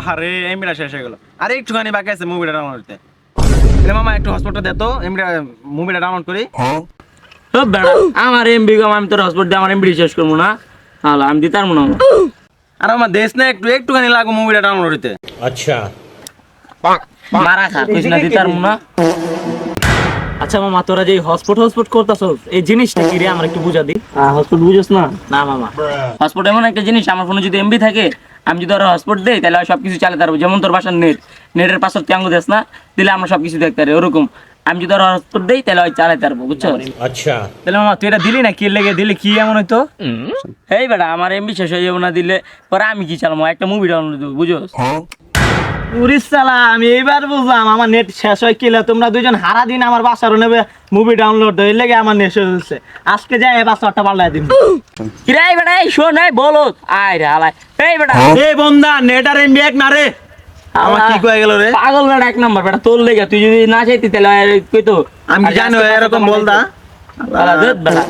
আহারে এমবিটা শেষ হয়ে গেল, আরে একটুখানি বাকি আছে মুভিটা ডাউনলোড করতে। মামা একটু হটস্পটটা দে তো, এমবিটা মুভিটা ডাউনলোড করি। ও বেড়া আমার এমবি কম, আমি তোর হসপিটাল দিয়ে আমার এমবি শেষ করবো না, তাহলে আমি দিতাম না। আর আমার দেশ না একটুখানি লাগো মুভিটা ডাউনলোড হইতে। अच्छा মারা খা কইছ না দিতাম না। আচ্ছা মামা তোরা যে হটস্পট করতাছস এই জিনিসটা কি রে আমার একটু বুঝা দি। হটস্পট বুঝছস না? না মামা, হটস্পট এমন একটা জিনিস, আমার ফোনে যদি এমবি থাকে আমি যদি ওর হটস্পট দেই তাহলে সবকিছু চালাতে পারবো। যেমন তোর বাসার নেটের পাসওয়ার্ড তুই আঙ্গু দেস না, দিলে আমরা সবকিছু দেখতে পারি, ওরকম আমি যদি ওর হটস্পট দেই তাহলে ওই চালাতে পারবো, বুঝছো? अच्छा তাহলে মামা তুই এটা দিলি না, কি লেগে দিলি, কি এমন হইতো? এই বেটা আমার এমবি শেষ হয়ে যাবো না দিলে, পরে আমি কি চালাবো, একটা মুভি ডাউনলোড দেবো, বুঝছস? উরিস সালা, আমি এইবার বুঝলাম আমার নেট শেষ হয় কিলা, তোমরা দুইজন হারা দিন আমার বাসারও নেবে মুভি ডাউনলোড দেয়, লেগে আমার নেট শেষ হচ্ছে। আজকে যাই এই পাসওয়ার্ডটা পাল্টাই দিন। কিরে এই বেটা এই শোন এই বলো, আয় রে হালাই এই বেটা এই বন্ধা নেট আর এমবি এক না রে, আমার কি কয়ে গেল রে? পাগল বেটা এক নাম্বার বেটা, তোর লেগে তুই যদি না চাইতি তাহলে কইতো আমি কি জানি এরকম বলদা? বেটা